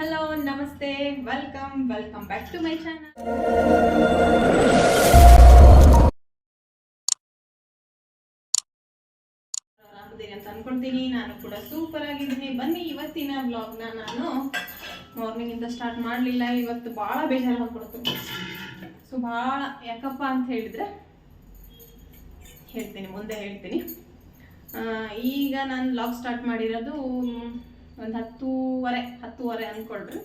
Hello ನಮಸ್ತೆ, welcome back to my channel. ಆರಾಮದಿರಿ ಅಂತ ಅನ್ಕೊಳ್ತೀನಿ. ನಾನು ಕೂಡ ಸೂಪರ್ ಆಗಿದ್ದೀನಿ. ಬನ್ನಿ, ಇವತ್ತಿನ ಬ್ಲಾಗ್ನ ನಾನು ಮಾರ್ನಿಂಗ್ ಇಂದ ಸ್ಟಾರ್ಟ್ ಮಾಡಲಿಲ್ಲ. ಇವತ್ತು ಭಾಳ ಬೇಜಾರು ಆಗ್ಬಿಡ್ತು. ಸೊ ಭಾಳ ಯಾಕಪ್ಪ ಅಂತ ಹೇಳಿದ್ರೆ ಮುಂದೆ ಹೇಳ್ತೀನಿ. ಈಗ ನಾನು ಬ್ಲಾಗ್ ಸ್ಟಾರ್ಟ್ ಮಾಡಿರೋದು ಒಂದು 10:30 ಅಂದ್ಕೊಳ್ರಿ.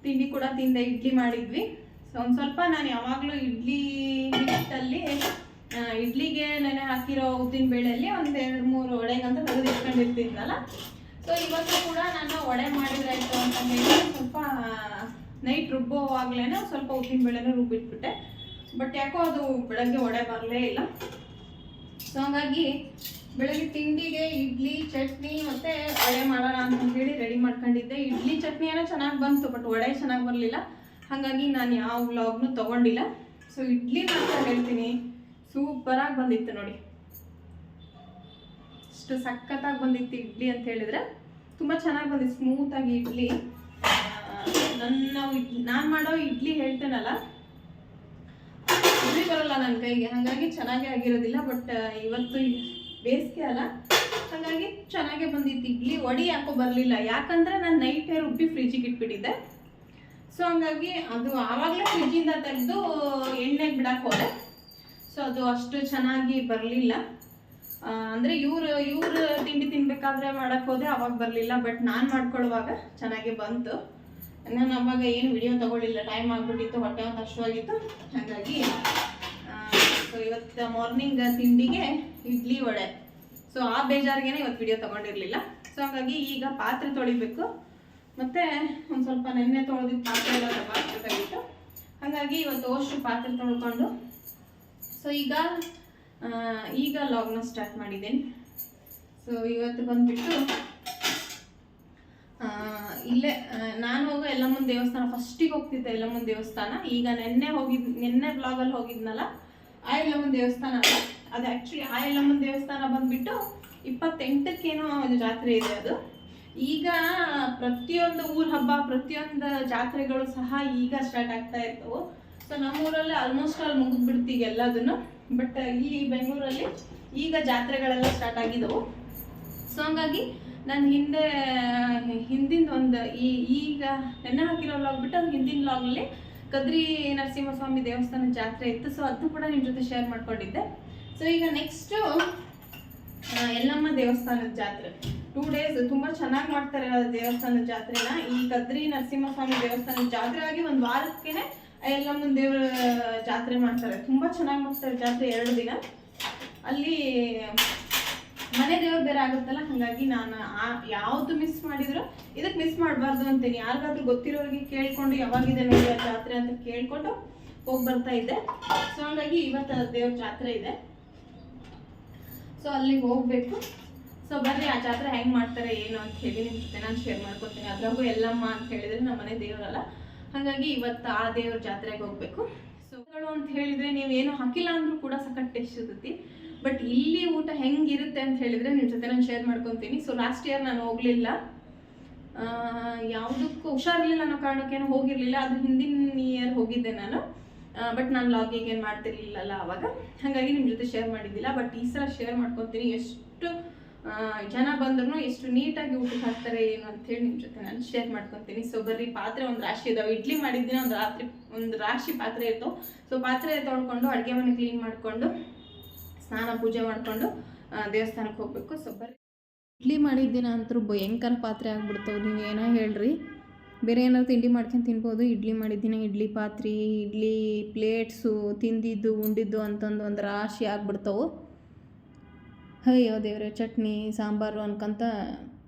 ತಿಂಡಿ ಕೂಡ ತಿಂದೆ, ಇಡ್ಲಿ ಮಾಡಿದ್ವಿ. ಸೊ ಒಂದು ಸ್ವಲ್ಪ ನಾನು ಯಾವಾಗಲೂ ಇಡ್ಲಿ ಹಿಟ್ಟಲ್ಲಿ ಇಡ್ಲಿಗೆ ನೆನೆ ಹಾಕಿರೋ ಉದ್ದಿನ ಬೇಳೆಯಲ್ಲಿ ಒಂದು 2-3 ವಡೆಗಂತ ತೆಗೆದು ಇಟ್ಕೊಂಡಿರ್ತಿದ್ನಲ್ಲ. ಸೊ ಇವತ್ತು ಕೂಡ ನಾನು ವಡೆ ಮಾಡಿದ್ರಾಯ್ತು ಅಂತ ಹೇಳಿ ಸ್ವಲ್ಪ ನೈಟ್ ರುಬ್ಬೋವಾಗಲೇ ಸ್ವಲ್ಪ ಉದ್ದಿನ ಬೇಳೆನ ರುಬ್ಬಿಟ್ಬಿಟ್ಟೆ. ಬಟ್ ಯಾಕೋ ಅದು ಬೆಳಗ್ಗೆ ವಡೆ ಬರಲೇ ಇಲ್ಲ. ಸೊ ಹಾಗಾಗಿ ಬೆಳಗ್ಗೆ ತಿಂಡಿಗೆ ಇಡ್ಲಿ, ಚಟ್ನಿ ಮತ್ತು ವಡೆ ಮಾಡೋಣ ಅಂತ ಹೇಳಿ ರೆಡಿ ಮಾಡ್ಕೊಂಡಿದ್ದೆ. ಇಡ್ಲಿ ಚಟ್ನಿ ಏನೋ ಚೆನ್ನಾಗಿ ಬಂತು, ಬಟ್ ವಡೆ ಚೆನ್ನಾಗಿ ಬರಲಿಲ್ಲ. ಹಾಗಾಗಿ ನಾನು ಯಾವ ವ್ಲಾಗ್ನು ತೊಗೊಂಡಿಲ್ಲ. ಸೊ ಇಡ್ಲಿ ಮಾತ್ರ ಹೇಳ್ತೀನಿ, ಸೂಪರಾಗಿ ಬಂದಿತ್ತು ನೋಡಿ. ಅಷ್ಟು ಸಖತ್ತಾಗಿ ಬಂದಿತ್ತು ಇಡ್ಲಿ ಅಂತ ಹೇಳಿದರೆ. ತುಂಬ ಚೆನ್ನಾಗಿ ಬಂದಿತ್ತು, ಸ್ಮೂತಾಗಿ ಇಡ್ಲಿ. ನಾನು ಮಾಡೋ ಇಡ್ಲಿ ಹೇಳ್ತೇನಲ್ಲ, ಇಡ್ಲಿ ಬರಲ್ಲ ನನ್ನ ಕೈಗೆ, ಹಾಗಾಗಿ ಚೆನ್ನಾಗೇ ಆಗಿರೋದಿಲ್ಲ. ಬಟ್ ಇವತ್ತು ಬೇಸಿಗೆ ಅಲ್ಲ, ಹಾಗಾಗಿ ಚೆನ್ನಾಗೇ ಬಂದಿತ್ತು ಇಡ್ಲಿ. ವಡಿ ಯಾಕೋ ಬರಲಿಲ್ಲ, ಯಾಕಂದರೆ ನಾನು ನೈಟೇ ರುಬ್ಬಿ ಫ್ರಿಜ್ಜಿಗೆ ಇಟ್ಬಿಟ್ಟಿದ್ದೆ. ಸೊ ಹಂಗಾಗಿ ಅದು ಆವಾಗಲೇ ಫ್ರಿಜ್ಜಿಂದ ತೆಗೆದು ಎಣ್ಣೆಗೆ ಬಿಡಕ್ಕೆ ಹೋದೆ. ಸೊ ಅದು ಅಷ್ಟು ಚೆನ್ನಾಗಿ ಬರಲಿಲ್ಲ. ಅಂದರೆ ಇವ್ರು ತಿಂಡಿ ತಿನ್ನಬೇಕಾದ್ರೆ ಮಾಡೋಕ್ಕೆ ಹೋದೆ, ಅವಾಗ ಬರಲಿಲ್ಲ. ಬಟ್ ನಾನು ಮಾಡ್ಕೊಳ್ಳುವಾಗ ಚೆನ್ನಾಗೇ ಬಂತು. ನಾನು ಅವಾಗ ಏನು ವಿಡಿಯೋ ತಗೊಳ್ಳಿಲ್ಲ, ಟೈಮ್ ಆಗಿಬಿಟ್ಟಿತ್ತು, ಹೊಟ್ಟೆ ಒಂದು ಹಶ್ವಾಗಿತ್ತು. ಹಾಗಾಗಿ ಸೊ ಇವತ್ತು ಮಾರ್ನಿಂಗ್ ತಿಂಡಿಗೆ ಇಡ್ಲಿ ವಡೆ. ಸೊ ಆ ಬೇಜಾರಿಗೇನೆ ಇವತ್ತು ವಿಡಿಯೋ ತೊಗೊಂಡಿರಲಿಲ್ಲ. ಸೊ ಹಾಗಾಗಿ ಈಗ ಪಾತ್ರೆ ತೊಳಿಬೇಕು, ಮತ್ತು ಒಂದು ಸ್ವಲ್ಪ ನೆನ್ನೆ ತೊಳೆದಿದ್ದು ಪಾತ್ರೆ ಎಲ್ಲ ತಗೋಬೇಕಾಗಿತ್ತು. ಹಾಗಾಗಿ ಇವತ್ತು ಅಷ್ಟು ಪಾತ್ರೆ ತೊಳ್ಕೊಂಡು ಸೊ ಈಗ ಲಾಗ್ನ ಸ್ಟಾರ್ಟ್ ಮಾಡಿದ್ದೇನೆ. ಸೊ ಇವತ್ತು ಬಂದುಬಿಟ್ಟು ಇಲ್ಲೇ ನಾನು ಹೋಗೋ ಯಲ್ಲಮ್ಮನ ದೇವಸ್ಥಾನ, ಫಸ್ಟಿಗೆ ಹೋಗ್ತಿದ್ದೆ ಯಲ್ಲಮ್ಮನ ದೇವಸ್ಥಾನ. ಈಗ ನೆನ್ನೆ ಬ್ಲಾಗಲ್ಲಿ ಹೋಗಿದ್ನಲ್ಲ, ಆ ಯಲ್ಲಮ್ಮನ ದೇವಸ್ಥಾನ ಅಲ್ಲ ಅದು. ಆ್ಯಕ್ಚುಲಿ ಆ ಯಲ್ಲಮ್ಮನ ದೇವಸ್ಥಾನ ಬಂದುಬಿಟ್ಟು 28ಕ್ಕೇನೋ ಜಾತ್ರೆ ಇದೆ ಅದು. ಈಗ ಪ್ರತಿಯೊಂದು ಊರ ಹಬ್ಬ, ಪ್ರತಿಯೊಂದು ಜಾತ್ರೆಗಳು ಸಹ ಈಗ ಸ್ಟಾರ್ಟ್ ಆಗ್ತಾ ಇರ್ತವೆ. ಸೊ ನಮ್ಮೂರಲ್ಲಿ ಆಲ್ಮೋಸ್ಟ್ ಅಲ್ಲಿ ಮುಗಿದ್ಬಿಡ್ತೀವಿ ಎಲ್ಲದನ್ನು. ಬಟ್ ಇಲ್ಲಿ ಬೆಂಗಳೂರಲ್ಲಿ ಈಗ ಜಾತ್ರೆಗಳೆಲ್ಲ ಸ್ಟಾರ್ಟ್ ಆಗಿದ್ದವು. ಸೊ ಹಂಗಾಗಿ ನಾನು ಹಿಂದಿನ ಒಂದು ಈಗ ನೆನ್ನೆ ಹಾಕಿರೋ ವ್ಲಾಗ್ ಬಿಟ್ಟು ಅದು ಹಿಂದಿನ ವ್ಲಾಗಲ್ಲಿ ಕದ್ರಿ ನರಸಿಂಹಸ್ವಾಮಿ ದೇವಸ್ಥಾನ ಜಾತ್ರೆ ಇತ್ತು. ಸೊ ಅದು ಕೂಡ ನಿಮ್ಮ ಜೊತೆ ಶೇರ್ ಮಾಡ್ಕೊಂಡಿದ್ದೆ. ಸೊ ಈಗ ನೆಕ್ಸ್ಟು ಯಲ್ಲಮ್ಮ ದೇವಸ್ಥಾನದ ಜಾತ್ರೆ 2 days ತುಂಬ ಚೆನ್ನಾಗಿ ಮಾಡ್ತಾರೆ ಆ ದೇವಸ್ಥಾನದ ಜಾತ್ರೆನ. ಈ ಕದ್ರಿ ನರಸಿಂಹಸ್ವಾಮಿ ದೇವಸ್ಥಾನದ ಜಾತ್ರೆ ಆಗಿ ಒಂದು ವಾರಕ್ಕೇನೆ ಯಲ್ಲಮ್ಮನ ದೇವರ ಜಾತ್ರೆ ಮಾಡ್ತಾರೆ. ತುಂಬ ಚೆನ್ನಾಗಿ ಮಾಡ್ತಾರೆ ಜಾತ್ರೆ 2 ದಿನ. ಅಲ್ಲಿ ಮನೆ ದೇವ್ರು ಬೇರೆ ಆಗುತ್ತಲ್ಲ, ಹಾಗಾಗಿ ನಾನು ಯಾವುದು ಮಿಸ್ ಮಾಡಿದ್ರು ಇದಕ್ಕೆ ಮಿಸ್ ಮಾಡಬಾರ್ದು ಅಂತೀನಿ. ಯಾರಿಗಾದ್ರೂ ಗೊತ್ತಿರೋರಿಗೆ ಕೇಳ್ಕೊಂಡು ಯಾವಾಗಿದೆ ನೋಡಿ ಆ ಜಾತ್ರೆ ಅಂತ ಕೇಳ್ಕೊಂಡು ಹೋಗಿ ಬರ್ತಾ ಇದ್ದೆ. ಸೊ ಹಾಗಾಗಿ ಇವತ್ತು ದೇವ್ರ ಜಾತ್ರೆ ಇದೆ. ಸೊ ಅಲ್ಲಿಗೆ ಹೋಗ್ಬೇಕು. ಸೊ ಬರ್ರಿ, ಆ ಜಾತ್ರೆ ಹೆಂಗೆ ಮಾಡ್ತಾರೆ ಏನು ಅಂತ ಹೇಳಿ ನಿಮ್ಮ ಜೊತೆ ನಾನು ಶೇರ್ ಮಾಡ್ಕೊತೀನಿ. ಅದ್ರಾಗೂ ಯಲ್ಲಮ್ಮ ಅಂತ ಹೇಳಿದ್ರೆ ನಮ್ಮ ಮನೆ ದೇವರಲ್ಲ, ಹಾಗಾಗಿ ಇವತ್ತು ಆ ದೇವ್ರ ಜಾತ್ರೆಗೆ ಹೋಗ್ಬೇಕು. ಸೊ ಅಂತ ಹೇಳಿದ್ರೆ ನೀವು ಏನು ಹಾಕಿಲ್ಲ ಅಂದ್ರೂ ಕೂಡ ಸಖತ್ ಟೇಸ್ಟ್ ಇರ್ತೈತಿ. ಬಟ್ ಇಲ್ಲಿ ಊಟ ಹೆಂಗಿರುತ್ತೆ ಅಂತ ಹೇಳಿದ್ರೆ ನಿಮ್ಮ ಜೊತೆ ನಾನು ಶೇರ್ ಮಾಡ್ಕೊತೀನಿ. ಸೊ ಲಾಸ್ಟ್ ಇಯರ್ ನಾನು ಹೋಗಲಿಲ್ಲ, ಯಾವುದಕ್ಕೂ ಹುಷಾರಿರಲಿಲ್ಲ ಅನ್ನೋ ಕಾರಣಕ್ಕೇನು ಹೋಗಿರಲಿಲ್ಲ. ಅದು ಹಿಂದಿನ ಇಯರ್ ಹೋಗಿದ್ದೆ ನಾನು. ಬಟ್ ನಾನು ಲಾಗಿಂಗ್ ಏನು ಮಾಡ್ತಿರ್ಲಿಲ್ಲಲ್ಲ ಅವಾಗ, ಹಾಗಾಗಿ ನಿಮ್ಮ ಜೊತೆ ಶೇರ್ ಮಾಡಿದ್ದಿಲ್ಲ. ಬಟ್ ಈ ಸಲ ಶೇರ್ ಮಾಡ್ಕೊತೀನಿ. ಎಷ್ಟು ಜನ ಬಂದ್ರು ಎಷ್ಟು ನೀಟಾಗಿ ಊಟಕ್ಕೆ ಹಾಕ್ತಾರೆ ಏನು ಅಂಥೇಳಿ ನಿಮ್ಮ ಜೊತೆ ನಾನು ಶೇರ್ ಮಾಡ್ಕೊತೀನಿ. ಸೊ ಬರ್ರಿ, ಪಾತ್ರೆ ಒಂದು ರಾಶಿ ಇದಾವೆ. ಇಡ್ಲಿ ಮಾಡಿದ್ದೀನಿ, ಒಂದು ರಾಶಿ ಪಾತ್ರೆ ಇತ್ತು. ಸೊ ಪಾತ್ರೆ ತೊಳ್ಕೊಂಡು ಅಡುಗೆ ಮನೆ ಕ್ಲೀನ್ ಮಾಡಿಕೊಂಡು ಸ್ನಾನ ಪೂಜೆ ಮಾಡಿಕೊಂಡು ದೇವಸ್ಥಾನಕ್ಕೆ ಹೋಗಬೇಕು. ಸೊ ಬರ್ರಿ, ಇಡ್ಲಿ ಮಾಡಿದ್ದಿನ ಅಂತರೂ ಭಯಂಕರ ಪಾತ್ರೆ ಆಗ್ಬಿಡ್ತಾವೆ. ನೀವು ಏನೋ ಹೇಳ್ರಿ, ಬೇರೆ ಏನಾದ್ರು ತಿಂಡಿ ಮಾಡ್ಕೊಂಡು ತಿನ್ಬೋದು. ಇಡ್ಲಿ ಮಾಡಿದ್ದಿನ ಇಡ್ಲಿ ಪಾತ್ರೆ, ಇಡ್ಲಿ ಪ್ಲೇಟ್ಸು, ತಿಂದಿದ್ದು ಉಂಡಿದ್ದು ಅಂತಂದು ಒಂದು ರಾಶಿ ಆಗ್ಬಿಡ್ತಾವೆ. ಅಯ್ಯೋ ದೇವ್ರೆ, ಚಟ್ನಿ ಸಾಂಬಾರು ಅನ್ಕೊಂತ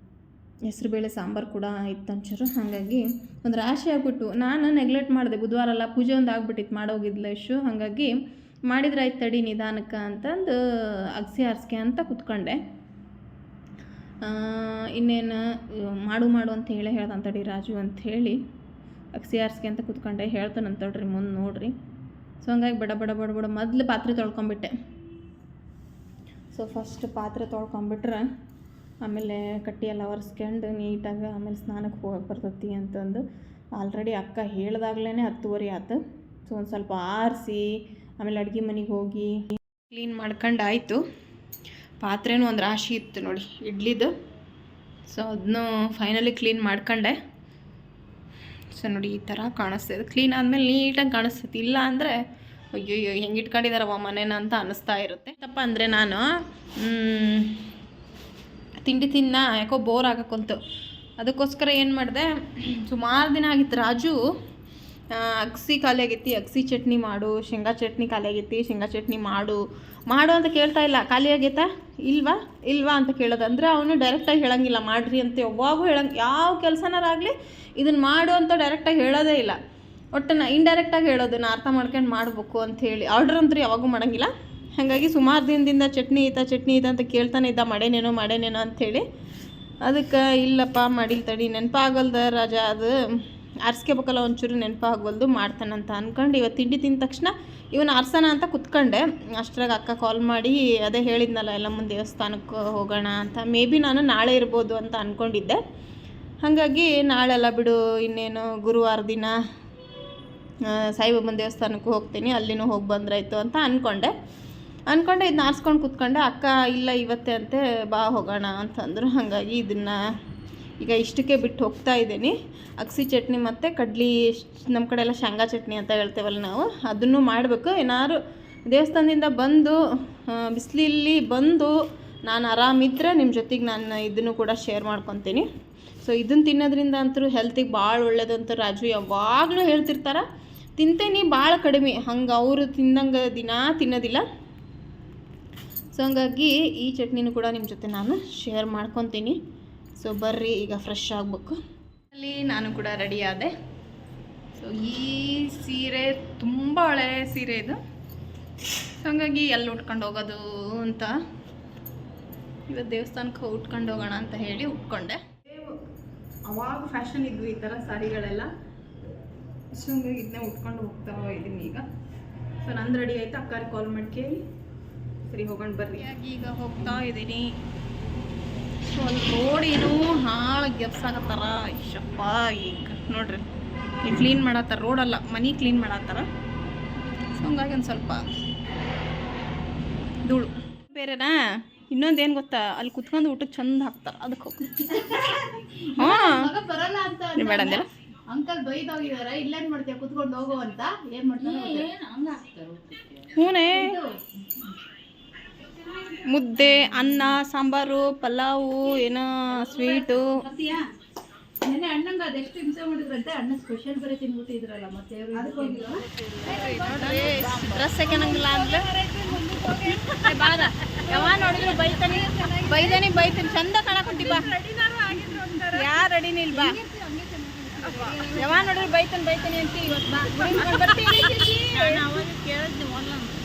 ಹೆಸ್ರುಬೇಳೆ ಸಾಂಬಾರು ಕೂಡ ಇತ್ತು ಒಂಚೂರು. ಹಾಗಾಗಿ ಒಂದು ರಾಶಿ ಆಗ್ಬಿಟ್ಟು ನಾನು ನೆಗ್ಲೆಕ್ಟ್ ಮಾಡಿದೆ. ಬುಧವಾರ ಅಲ್ಲ, ಪೂಜೆ ಒಂದು ಆಗ್ಬಿಟ್ಟಿತ್ತು, ಮಾಡೋಗಿದ್ಲ ಇಶ್ಯೂ. ಹಾಗಾಗಿ ಮಾಡಿದ್ರೆ ಆಯ್ತು ತಡಿ ನಿಧಾನಕ್ಕೆ ಅಂತಂದು ಅಗಸಿ ಆರಿಸ್ಕೆ ಅಂತ ಕೂತ್ಕೊಂಡೆ. ಇನ್ನೇನು ಮಾಡು ಅಂತ ಹೇಳ್ದಂತ ತಡಿ ರಾಜು ಅಂತ ಹೇಳಿ ಅಗಸಿ ಆರಿಸ್ಕೆ ಅಂತ ಕೂತ್ಕೊಂಡೆ. ಹೇಳ್ತಾನಂತ ತಡ್ರಿ ಮುಂದೆ ನೋಡ್ರಿ. ಸೊ ಹಂಗಾಗಿ ಬಡ ಮೊದಲು ಪಾತ್ರೆ ತೊಳ್ಕೊಂಬಿಟ್ಟೆ. ಸೊ ಫಸ್ಟ್ ಪಾತ್ರೆ ತೊಳ್ಕೊಂಬಿಟ್ರೆ ಆಮೇಲೆ ಕಟ್ಟಿ ಎಲ್ಲ ಒರೆಸ್ಕೊಂಡು ನೀಟಾಗಿ ಆಮೇಲೆ ಸ್ನಾನಕ್ಕೆ ಹೋಗಕ್ಕೆ ಬರ್ತೈತಿ ಅಂತಂದು ಆಲ್ರೆಡಿ ಅಕ್ಕ ಹೇಳ್ದಾಗ್ಲೇ 10:30 ಆಯ್ತು. ಸೊ ಒಂದು ಸ್ವಲ್ಪ ಆರಿಸಿ ಆಮೇಲೆ ಅಡುಗೆ ಮನೆಗೆ ಹೋಗಿ ಕ್ಲೀನ್ ಮಾಡ್ಕೊಂಡು ಆಯಿತು. ಪಾತ್ರೆನೂ ಒಂದು ರಾಶಿ ಇತ್ತು ನೋಡಿ ಇಡ್ಲಿದು. ಸೊ ಅದನ್ನು ಫೈನಲಿ ಕ್ಲೀನ್ ಮಾಡ್ಕೊಂಡೆ. ಸೊ ನೋಡಿ ಈ ಥರ ಕಾಣಿಸ್ತದೆ. ಕ್ಲೀನ್ ಆದಮೇಲೆ ನೀಟಾಗಿ ಕಾಣಿಸ್ತೈತಿ. ಇಲ್ಲ ಅಂದರೆ ಅಯ್ಯೋ ಹೆಂಗೆ ಇಟ್ಕೊಂಡಿದ್ದಾರವ ಮನೇನ ಅಂತ ಅನ್ನಿಸ್ತಾ ಇರುತ್ತೆ. ತಪ್ಪ ಅಂದರೆ ನಾನು ತಿಂಡಿ ಯಾಕೋ ಬೋರ್ ಆಗಕ್ಕಂತು. ಅದಕ್ಕೋಸ್ಕರ ಏನು ಮಾಡಿದೆ, ಸುಮಾರು ದಿನ ಆಗಿತ್ತು ರಾಜು ಅಗಸಿ ಖಾಲಿ ಆಗೈತಿ, ಅಗಸಿ ಚಟ್ನಿ ಮಾಡು, ಶೇಂಗಾ ಚಟ್ನಿ ಖಾಲಿ ಆಗೈತಿ, ಶೇಂಗಾ ಚಟ್ನಿ ಮಾಡು ಅಂತ ಕೇಳ್ತಾ ಇಲ್ಲ. ಖಾಲಿ ಆಗೈತಾ ಇಲ್ವಾ ಅಂತ ಕೇಳೋದು. ಅಂದರೆ ಅವನು ಡೈರೆಕ್ಟಾಗಿ ಹೇಳೋಂಗಿಲ್ಲ ಮಾಡಿರಿ ಅಂತ. ಯಾವಾಗೂ ಯಾವ ಕೆಲಸನಾರಾಗಲಿ ಇದನ್ನು ಮಾಡು ಅಂತ ಡೈರೆಕ್ಟಾಗಿ ಹೇಳೋದೇ ಇಲ್ಲ. ಒಟ್ಟು ಇಂಡೈರೆಕ್ಟಾಗಿ ಹೇಳೋದು, ನಾ ಅರ್ಥ ಮಾಡ್ಕೊಂಡು ಮಾಡಬೇಕು ಅಂಥೇಳಿ. ಆರ್ಡ್ರ್ ಅಂತೂ ಯಾವಾಗೂ ಮಾಡೋಂಗಿಲ್ಲ. ಹಾಗಾಗಿ ಸುಮಾರು ದಿನದಿಂದ ಚಟ್ನಿ ಐತಾ ಅಂತ ಕೇಳ್ತಾನೆ ಇದ್ದ, ಮಾಡೇನೇನೋ ಅಂಥೇಳಿ. ಅದಕ್ಕೆ ಇಲ್ಲಪ್ಪ ಮಾಡಿಲ್ ತಡಿ, ನೆನಪಾಗಲ್ದ ರಾಜ, ಅದು ಆರಿಸ್ಕೋಬೇಕಲ್ಲ ಒಂಚೂರು ನೆನಪಾಗಲ್ದು, ಮಾಡ್ತಾನಂತ ಅಂದ್ಕೊಂಡು ಇವತ್ತು ತಿಂಡಿ ತಿಂದ ತಕ್ಷಣ ಇವನು ಆರ್ಸೋಣ ಅಂತ ಕುತ್ಕೊಂಡೆ. ಅಷ್ಟರಾಗ ಅಕ್ಕ ಕಾಲ್ ಮಾಡಿ ಅದೇ ಹೇಳಿದ್ನಲ್ಲ ಎಲ್ಲಮ್ಮನ ದೇವಸ್ಥಾನಕ್ಕೆ ಹೋಗೋಣ ಅಂತ. ಮೇ ಬಿ ನಾನು ನಾಳೆ ಇರ್ಬೋದು ಅಂತ ಅಂದ್ಕೊಂಡಿದ್ದೆ. ಹಾಗಾಗಿ ನಾಳೆಲ್ಲ ಬಿಡು, ಇನ್ನೇನು ಗುರುವಾರ ದಿನ ಸಾಯಿಬಾಬನ ದೇವಸ್ಥಾನಕ್ಕೂ ಹೋಗ್ತೀನಿ, ಅಲ್ಲಿನೂ ಹೋಗಿ ಬಂದ್ರಾಯ್ತು ಅಂತ ಅಂದ್ಕೊಂಡೆ. ಇದನ್ನ ಆರಿಸ್ಕೊಂಡು ಕೂತ್ಕೊಂಡೆ. ಅಕ್ಕ ಇಲ್ಲ ಇವತ್ತೇ ಅಂತೆ, ಬಾ ಹೋಗೋಣ ಅಂತಂದರು. ಹಾಗಾಗಿ ಇದನ್ನು ಈಗ ಇಷ್ಟಕ್ಕೆ ಬಿಟ್ಟು ಹೋಗ್ತಾ ಇದ್ದೀನಿ. ಅಗಸಿ ಚಟ್ನಿ ಮತ್ತು ಕಡ್ಲಿ, ನಮ್ಮ ಕಡೆ ಎಲ್ಲ ಶೇಂಗಾ ಚಟ್ನಿ ಅಂತ ಹೇಳ್ತೇವಲ್ಲ ನಾವು, ಅದನ್ನು ಮಾಡಬೇಕು. ಏನಾದ್ರು ದೇವಸ್ಥಾನದಿಂದ ಬಂದು ಬಿಸಿಲಲ್ಲಿ ಬಂದು ನಾನು ಆರಾಮಿದ್ದರೆ ನಿಮ್ಮ ಜೊತೆಗೆ ನಾನು ಇದನ್ನು ಕೂಡ ಶೇರ್ ಮಾಡ್ಕೊತೀನಿ. ಸೊ ಇದನ್ನು ತಿನ್ನೋದ್ರಿಂದ ಅಂತೂ ಹೆಲ್ತಿಗೆ ಭಾಳ ಒಳ್ಳೇದು ಅಂತ ರಾಜು ಯಾವಾಗಲೂ ಹೇಳ್ತಿರ್ತಾರೆ. ತಿಂತೇನೆ ಭಾಳ ಕಡಿಮೆ, ಹಂಗೆ ಅವರು ತಿಂದಂಗೆ ದಿನ ತಿನ್ನೋದಿಲ್ಲ. ಸೊ ಹಂಗಾಗಿ ಈ ಚಟ್ನಿನೂ ಕೂಡ ನಿಮ್ಮ ಜೊತೆ ನಾನು ಶೇರ್ ಮಾಡ್ಕೊತೀನಿ. ಸೊ ಬರ್ರಿ, ಈಗ ಫ್ರೆಶ್ ಆಗಬೇಕು. ಅಲ್ಲಿ ನಾನು ಕೂಡ ರೆಡಿ ಆದೆ. ಸೊ ಈ ಸೀರೆ ತುಂಬ ಹಳೆ ಸೀರೆ ಇದು. ಸೊ ಹಂಗಾಗಿ ಎಲ್ಲಿ ಉಟ್ಕೊಂಡು ಹೋಗೋದು ಅಂತ ಇವತ್ತು ದೇವಸ್ಥಾನಕ್ಕೆ ಉಟ್ಕೊಂಡು ಹೋಗೋಣ ಅಂತ ಹೇಳಿ ಉಟ್ಕೊಂಡೆ. ಅವಾಗ ಫ್ಯಾಷನ್ ಇದ್ವು ಈ ಥರ ಸಾರಿಗಳೆಲ್ಲ. ಸೊ ಹಂಗಾಗಿ ಇದನ್ನೇ ಉಟ್ಕೊಂಡು ಹೋಗ್ತಾ ಇದ್ದೀನಿ ಈಗ. ಸೊ ನಂದು ರೆಡಿ ಆಯಿತು, ಅಕ್ಕಾರಿಗೆ ಕಾಲ್ ಮಾಡಿ ಕೇಳಿ ಸರಿ ಹೋಗೋಣ ಬರ್ರಿ. ಈಗ ಹೋಗ್ತಾ ಇದ್ದೀನಿ. ಸೊ ಅಲ್ಲಿ ರೋಡ್ ಏನೋ ಹಾಳು ಗೆಪ್ಸಾಕತ್ತಾರ. ಇಶಪ್ಪ ಈಗ ನೋಡ್ರಿ, ಇಲ್ಲಿ ಕ್ಲೀನ್ ಮಾಡತ್ತಾರ, ರೋಡಲ್ಲ ಮನೆ ಕ್ಲೀನ್ ಮಾಡತ್ತಾರ. ಸೊ ಹಂಗಾಗಿ ಒಂದು ಸ್ವಲ್ಪ ಧೂಳು ಬೇರೆನಾ. ಇನ್ನೊಂದು ಏನು ಗೊತ್ತಾ, ಅಲ್ಲಿ ಕುತ್ಕೊಂಡು ಊಟಕ್ಕೆ ಚಂದ ಹಾಕ್ತಾರೆ, ಅದಕ್ಕೆ ಹೋಗ್ತೀನಿ. ಹಾಂ ಬೇಡ ಅಂದಿಲ್ಲ ಅಂಕಲ್ ಬೈದೋಗಿದಾರೆ, ಇಲ್ಲೇನ್ ಮಾಡ್ತೀಯ ಕುತ್ಕೊಂಡು ಹೋಗೋ ಅಂತ. ಏನ್ ಮಾಡ್ತಾರೆ ಹೂನೇ, ಮುದ್ದೆ, ಅನ್ನ, ಸಾಂಬಾರು, ಪಲಾವು, ಏನೋ ಸ್ವೀಟು. ನೆನ್ನೆ ಅಣ್ಣಂಗ ಅದೆಷ್ಟು ಹಿಂಸೆ ಮಾಡಿದ್ರಂತೆ. ಅಣ್ಣ ಸ್ಪೆಷಲ್ ಬರೀ ತಿನ್ಬಿಟ್ಟಿದ್ರಲ್ಲ, ಮತ್ತೆ ಡ್ರೆಸ್ ಹಾಕೋಣಂಗಿಲ್ಲ ಅಂದ್ರೆ ಬಾರ ಯಾವ ನೋಡಿದ್ರು ಬೈತಾನೆ ಚಂದ ಕಾಣಕೊಂಟಿ. ಬಾ ಯಾರು ರೆಡಿನ ಇಲ್ಲ, ಬಾ ಯಾವ ನೋಡಿದ್ರು ಬೈತಾನೆ ಅಂತ. ಇವತ್ತು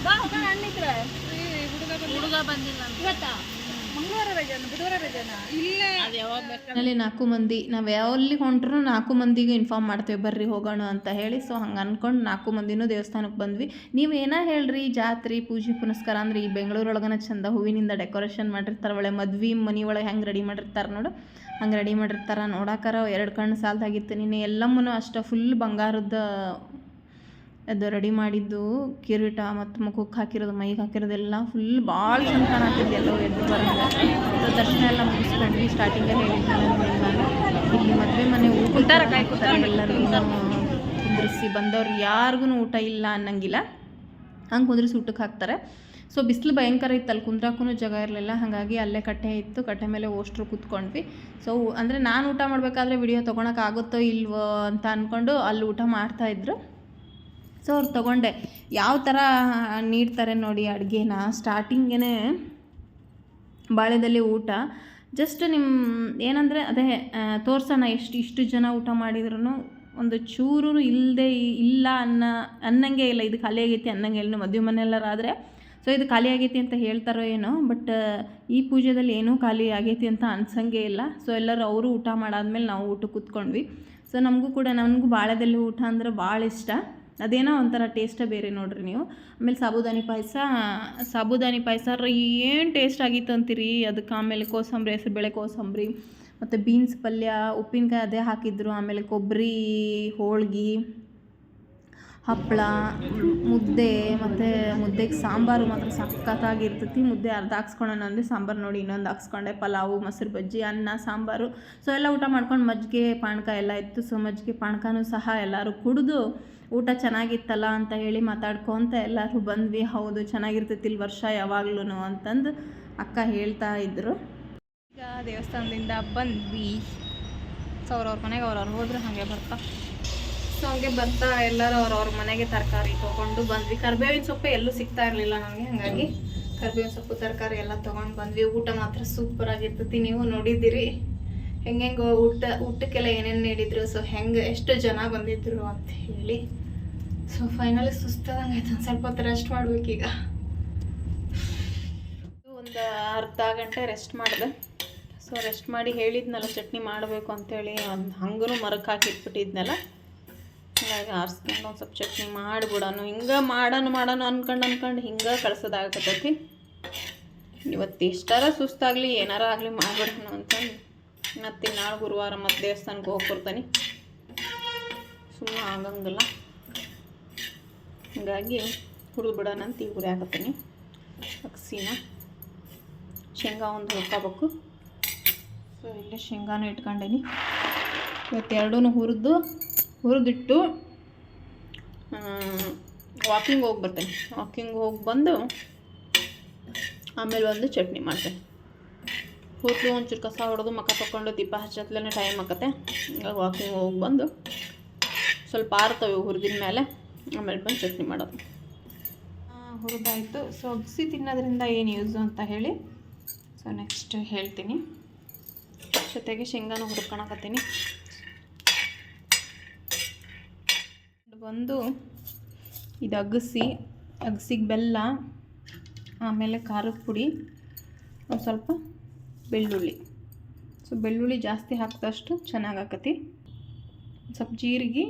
ಬಾ ಹೋಗೋಣ ಅಣ್ಣಿದ್ರ ಹುಡುಗ ಬಂದಿಲ್ಲ ಇವತ್ತಾ ಮಂಗಳವಾರ ರಜಾನ ಬುಧವಾರ ರಜಾನ ಇಲ್ಲೇ. ಅಲ್ಲಿ 4 ಮಂದಿ ನಾವು ಯಾವಲ್ಲಿ ಹೊಂಟ್ರು 4 ಮಂದಿಗೆ ಇನ್ಫಾರ್ಮ್ ಮಾಡ್ತೇವೆ ಬರ್ರಿ ಹೋಗೋಣ ಅಂತ ಹೇಳಿ. ಸೊ ಹಂಗೆ ಅಂದ್ಕೊಂಡು 4 ಮಂದಿನೂ ದೇವಸ್ಥಾನಕ್ಕೆ ಬಂದ್ವಿ. ನೀವು ಏನೋ ಹೇಳ್ರಿ, ಜಾತ್ರೆ ಪೂಜೆ ಪುನಸ್ಕಾರ ಅಂದ್ರೆ ಈ ಬೆಂಗಳೂರೊಳಗನ ಚಂದ ಹೂವಿನಿಂದ ಡೆಕೋರೇಷನ್ ಮಾಡಿರ್ತಾರೆ. ಒಳ್ಳೆ ಮದ್ವೆ ಮನೆ ಒಳಗೆ ಹೆಂಗೆ ರೆಡಿ ಮಾಡಿರ್ತಾರೆ ನೋಡು, ಹಂಗೆ ರೆಡಿ ಮಾಡಿರ್ತಾರೆ. ನೋಡಾಕಾರ 2 ಕಣ್ಣು ಸಾಲದಾಗಿತ್ತು. ನಿನ್ನೆ ಎಲ್ಲಮ್ಮನೂ ಅಷ್ಟೇ ಫುಲ್ ಬಂಗಾರದ ಅದು ರೆಡಿ ಮಾಡಿದ್ದು, ಕಿರೀಟ ಮತ್ತು ಮುಖಕ್ಕೆ ಹಾಕಿರೋದು, ಮೈಗೆ ಹಾಕಿರೋದೆಲ್ಲ ಫುಲ್ ಭಾಳ ಚಂದ ಕಾಣತ್ತಿದ್ದೆ. ಎಲ್ಲೋ ಎದ್ದು ಬರೋದು ದರ್ಶನ ಎಲ್ಲ ಮುಗಿಸ್ಕೊಂಡ್ವಿ. ಸ್ಟಾರ್ಟಿಂಗೇ ಹೇಳಿದ್ನಲ್ಲ ನಾನು, ಇಲ್ಲಿ ಮದುವೆ ಮನೆ ಊಟ ಕಾಯ್ಕೊತಾರೆ ಎಲ್ಲರಿಗೂ ಕುಂದ್ರಿಸಿ. ಬಂದವ್ರು ಯಾರಿಗೂ ಊಟ ಇಲ್ಲ ಅನ್ನಂಗಿಲ್ಲ, ಹಂಗೆ ಕುಂದ್ರಿಸಿ ಊಟಕ್ಕೆ ಹಾಕ್ತಾರೆ. ಸೊ ಬಿಸಿಲು ಭಯಂಕರ ಇತ್ತು, ಅಲ್ಲಿ ಕುಂದ್ರಾಕೂ ಜಾಗ ಇರಲಿಲ್ಲ. ಹಾಗಾಗಿ ಅಲ್ಲೇ ಕಟ್ಟೆ ಇತ್ತು, ಕಟ್ಟೆ ಮೇಲೆ ಓಷ್ಟ್ರು ಕೂತ್ಕೊಂಡ್ವಿ. ಸೊ ಅಂದರೆ ನಾನು ಊಟ ಮಾಡಬೇಕಾದ್ರೆ ವಿಡಿಯೋ ತೊಗೊಳಕ್ಕಾಗುತ್ತೋ ಇಲ್ವೋ ಅಂತ ಅಂದ್ಕೊಂಡು ಅಲ್ಲಿ ಊಟ ಮಾಡ್ತಾಯಿದ್ರು. ಸೊ ಅವ್ರು ತೊಗೊಂಡೆ. ಯಾವ ಥರ ನೀಡ್ತಾರೆ ನೋಡಿ ಅಡುಗೆನ. ಸ್ಟಾರ್ಟಿಂಗೇ ಬಾಳೆದಲ್ಲಿ ಊಟ ಜಸ್ಟ್ ನಿಮ್ಮ ಏನಂದರೆ ಅದೇ ತೋರ್ಸೋಣ ಇಷ್ಟು ಜನ ಊಟ ಮಾಡಿದ್ರು ಒಂದು ಚೂರು ಇಲ್ಲ ಅನ್ನಂಗೆ ಇಲ್ಲ. ಇದು ಖಾಲಿ ಆಗೈತಿ ಅನ್ನಂಗೆ ಇಲ್ಲ. ಮದುವೆ ಮನೆಯಲ್ಲಾದರೆ ಸೊ ಇದು ಖಾಲಿ ಆಗೈತಿ ಅಂತ ಹೇಳ್ತಾರೋ ಏನೋ, ಬಟ್ ಈ ಪೂಜೆದಲ್ಲಿ ಏನೂ ಖಾಲಿ ಆಗೈತಿ ಅಂತ ಅನ್ಸಂಗೆ ಇಲ್ಲ. ಸೊ ಎಲ್ಲರೂ ಅವರು ಊಟ ಮಾಡಾದ್ಮೇಲೆ ನಾವು ಊಟಕ್ಕೆ ಕೂತ್ಕೊಂಡ್ವಿ. ಸೊ ನನಗೂ ಬಾಳೆದಲ್ಲಿ ಊಟ ಅಂದ್ರೆ ಭಾಳ ಇಷ್ಟ. ಅದೇನೋ ಒಂಥರ ಟೇಸ್ಟೇ ಬೇರೆ ನೋಡ್ರಿ ನೀವು. ಆಮೇಲೆ ಸಾಬುದಾನಿ ಪಾಯಸ ಏನು ಟೇಸ್ಟ್ ಆಗಿತ್ತು ಅಂತೀರಿ. ಅದಕ್ಕೆ ಆಮೇಲೆ ಕೋಸಂಬರಿ, ಹೆಸರುಬೇಳೆ ಕೋಸಂಬರಿ ಮತ್ತು ಬೀನ್ಸ್ ಪಲ್ಯ, ಉಪ್ಪಿನಕಾಯಿ ಅದೇ ಹಾಕಿದ್ರು. ಆಮೇಲೆ ಕೊಬ್ಬರಿ ಹೋಳ್ಗೆ, ಹಪ್ಪಳ, ಮುದ್ದೆ, ಮತ್ತು ಮುದ್ದೆಗೆ ಸಾಂಬಾರು ಮಾತ್ರ ಸಖತ್ತಾಗಿರ್ತೈತಿ. ಮುದ್ದೆ ಅರ್ಧ ಹಾಕ್ಸ್ಕೊಳ್ಳೋಣ ಅಂದರೆ ಸಾಂಬಾರು ನೋಡಿ ಇನ್ನೊಂದು ಹಾಕ್ಸ್ಕೊಂಡೆ. ಪಲಾವು, ಮೊಸರು ಬಜ್ಜಿ, ಅನ್ನ, ಸಾಂಬಾರು. ಸೊ ಎಲ್ಲ ಊಟ ಮಾಡ್ಕೊಂಡು ಮಜ್ಜಿಗೆ ಪಾನಕ ಎಲ್ಲ ಇತ್ತು. ಸೊ ಮಜ್ಜಿಗೆ ಪಾನಕನೂ ಸಹ ಎಲ್ಲರೂ ಕುಡಿದು ಊಟ ಚೆನ್ನಾಗಿತ್ತಲ್ಲ ಅಂತ ಹೇಳಿ ಮಾತಾಡ್ಕೊತ ಎಲ್ಲರೂ ಬಂದ್ವಿ. ಹೌದು ಚೆನ್ನಾಗಿರ್ತೈತಿ ಇಲ್ಲಿ ವರ್ಷ ಯಾವಾಗ್ಲೂ ಅಂತಂದು ಅಕ್ಕ ಹೇಳ್ತಾ ಇದ್ದರು. ಈಗ ದೇವಸ್ಥಾನದಿಂದ ಬಂದ್ವಿ. ಸೊ ಅವ್ರವ್ರ ಮನೆಗೆ ಅವ್ರವ್ರು ಹೋದ್ರೆ ಹಾಗೆ ಬರ್ತಾ ಎಲ್ಲರೂ ಅವ್ರವ್ರ ಮನೆಗೆ ತರಕಾರಿ ತೊಗೊಂಡು ಬಂದ್ವಿ. ಕರ್ಬೇವಿನ ಸೊಪ್ಪು ಎಲ್ಲೂ ಸಿಗ್ತಾ ಇರಲಿಲ್ಲ ನನಗೆ, ಹಾಗಾಗಿ ಕರ್ಬೇವಿನ ಸೊಪ್ಪು ತರಕಾರಿ ಎಲ್ಲ ತೊಗೊಂಡು ಬಂದ್ವಿ. ಊಟ ಮಾತ್ರ ಸೂಪರಾಗಿರ್ತೈತಿ. ನೀವು ನೋಡಿದ್ದೀರಿ ಹೆಂಗೆ ಊಟಕ್ಕೆಲ್ಲ ಏನೇನು ನೀಡಿದ್ರು. ಸೊ ಎಷ್ಟು ಜನ ಬಂದಿದ್ರು ಅಂತ ಹೇಳಿ. ಸೊ ಫೈನಲಿ ಸುಸ್ತಾದಂಗೆ ಆಯ್ತು. ಒಂದು ಸ್ವಲ್ಪ ಹೊತ್ತು ರೆಸ್ಟ್ ಮಾಡ್ಬೇಕೀಗ. ಒಂದು ಅರ್ಧ ಗಂಟೆ ರೆಸ್ಟ್ ಮಾಡಿದೆ. ಸೊ ರೆಸ್ಟ್ ಮಾಡಿ ಹೇಳಿದ್ನಲ್ಲ ಚಟ್ನಿ ಮಾಡಬೇಕು ಅಂಥೇಳಿ, ಒಂದು ಹಂಗೂ ಮರಕ್ಕೆ ಹಾಕಿಟ್ಬಿಟ್ಟಿದ್ನಲ್ಲ. ಹಾಗಾಗಿ ಆರಿಸ್ಕೊಂಡು ಒಂದು ಸ್ವಲ್ಪ ಚಟ್ನಿ ಮಾಡಿಬಿಡೋಣ. ಹಿಂಗೆ ಮಾಡೋಣ ಅನ್ಕೊಂಡು ಹಿಂಗೆ ಕಳ್ಸೋದಾಗತ್ತೈತಿ. ಇವತ್ತು ಎಷ್ಟಾರ ಸುಸ್ತಾಗಲಿ ಏನಾರ ಆಗಲಿ ಮಾಡಿಬಿಡೋಣ ಅಂತಂದು ಮತ್ತು ನಾಳೆ ಗುರುವಾರ ಮತ್ತು ದೇವಸ್ಥಾನಕ್ಕೆ ಹೋಗ್ಬಿಡ್ತಾನೆ. ಸುಮ್ಮನೆ ಆಗಂಗಿಲ್ಲ, ಹೀಗಾಗಿ ಹುರಿದು ಬಿಡೋಣ ಅಂತ ಈಗ ಹುರಿ ಹಾಕತ್ತೀನಿ. ಅಕ್ಸಿನ ಶೇಂಗಾ ಒಂದು ಹುರ್ಕೋಬೇಕು. ಸೊ ಇಲ್ಲೇ ಶೇಂಗಾನು ಇಟ್ಕೊಂಡೀನಿ. ಇವತ್ತು ಎರಡೂ ಹುರಿದಿಟ್ಟು ವಾಕಿಂಗ್ ಹೋಗಿ ಬರ್ತೇನೆ. ವಾಕಿಂಗ್ ಹೋಗಿ ಬಂದು ಆಮೇಲೆ ಒಂದು ಚಟ್ನಿ ಮಾಡ್ತೇನೆ. ಹುರಿದು ಒಂಚೂರು ಕಸ ಹೊಡೆದು ಮಕ್ಕ ತಗೊಂಡು ದೀಪ ಹಚ್ಚತ್ಲೇ ಟೈಮ್ ಆಕತ್ತೆ. ಹೀಗಾಗಿ ವಾಕಿಂಗ್ ಹೋಗಿ ಬಂದು ಸ್ವಲ್ಪ ಆರ್ತವೆ ಹುರಿದಿನ ಮೇಲೆ ಆಮೇಲೆ ಬಂದು ಚಟ್ನಿ ಮಾಡೋದು. ಹುರಿದಾಯಿತು. ಸೊ ಅಗಸಿ ತಿನ್ನೋದ್ರಿಂದ ಏನು ಯೂಸು ಅಂತ ಹೇಳಿ ಸೊ ನೆಕ್ಸ್ಟ್ ಹೇಳ್ತೀನಿ. ಜೊತೆಗೆ ಶೇಂಗಾನು ಹುರ್ಕೊಳಕತ್ತೀನಿ. ಬಂದು ಇದು ಅಗಸಿಗೆ ಬೆಲ್ಲ, ಆಮೇಲೆ ಖಾರದ ಪುಡಿ, ಒಂದು ಸ್ವಲ್ಪ ಬೆಳ್ಳುಳ್ಳಿ. ಸೊ ಬೆಳ್ಳುಳ್ಳಿ ಜಾಸ್ತಿ ಹಾಕಿದಷ್ಟು ಚೆನ್ನಾಗಾಕತಿ. ಸ್ವಲ್ಪ ಜೀರಿಗೆ,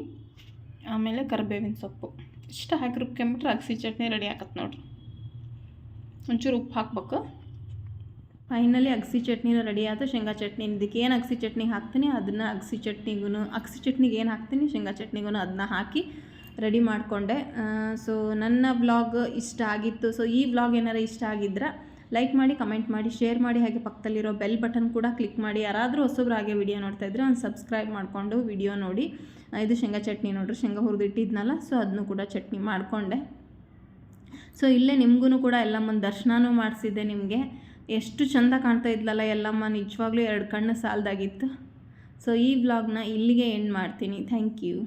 ಆಮೇಲೆ ಕರಿಬೇವಿನ ಸೊಪ್ಪು ಇಷ್ಟ ಹಾಕಿ ರುಬ್ಕೊಂಬಿಟ್ರೆ ಅಗಸಿ ಚಟ್ನಿ ರೆಡಿ ಆಗತ್ತೆ ನೋಡ್ರಿ. ಒಂಚೂರು ಉಪ್ಪು ಹಾಕ್ಬೇಕು. ಫೈನಲಿ ಅಗಸಿ ಚಟ್ನಿನ ರೆಡಿ ಆಯಿತು. ಶೇಂಗಾ ಚಟ್ನಿ ಇದಕ್ಕೆ ಏನು ಅಗಸಿ ಚಟ್ನಿಗೆ ಹಾಕ್ತೀನಿ ಅದನ್ನು ಅಗಸಿ ಚಟ್ನಿಗೆ ಏನು ಹಾಕ್ತೀನಿ ಶೇಂಗಾ ಚಟ್ನಿಗೂ ಅದನ್ನ ಹಾಕಿ ರೆಡಿ ಮಾಡಿಕೊಂಡೆ. ಸೊ ನನ್ನ ಬ್ಲಾಗ್ ಇಷ್ಟ ಆಗಿತ್ತು. ಸೊ ಈ ಬ್ಲಾಗ್ ಏನಾರು ಇಷ್ಟ ಆಗಿದ್ರೆ ಲೈಕ್ ಮಾಡಿ, ಕಮೆಂಟ್ ಮಾಡಿ, ಶೇರ್ ಮಾಡಿ, ಹಾಗೆ ಪಕ್ಕದಲ್ಲಿರೋ ಬೆಲ್ ಬಟನ್ ಕೂಡ ಕ್ಲಿಕ್ ಮಾಡಿ. ಯಾರಾದರೂ ಹೊಸಬ್ರು ಹಾಗೆ ವಿಡಿಯೋ ನೋಡ್ತಾಯಿದ್ರೆ ಒಂದು ಸಬ್ಸ್ಕ್ರೈಬ್ ಮಾಡಿಕೊಂಡು ವಿಡಿಯೋ ನೋಡಿ. ಇದು ಶೇಂಗಾ ಚಟ್ನಿ ನೋಡ್ರಿ, ಶೇಂಗಾ ಹುರಿದಿಟ್ಟಿದ್ನಲ್ಲ, ಸೊ ಅದನ್ನು ಕೂಡ ಚಟ್ನಿ ಮಾಡಿಕೊಂಡೆ. ಸೊ ಇಲ್ಲೇ ನಿಮಗೂ ಕೂಡ ಎಲ್ಲಮ್ಮನ ದರ್ಶನನೂ ಮಾಡಿಸಿದ್ದೆ. ನಿಮಗೆ ಎಷ್ಟು ಚೆಂದ ಕಾಣ್ತಾ ಇದ್ಲಲ್ಲ ಎಲ್ಲಮ್ಮ, ನಿಜವಾಗ್ಲೂ 2 ಕಣ್ಣು ಸಾಲದಾಗಿತ್ತು. ಸೊ ಈ ವ್ಲಾಗ್ನ ಇಲ್ಲಿಗೆ ಎಂಡ್ ಮಾಡ್ತೀನಿ. Thank you.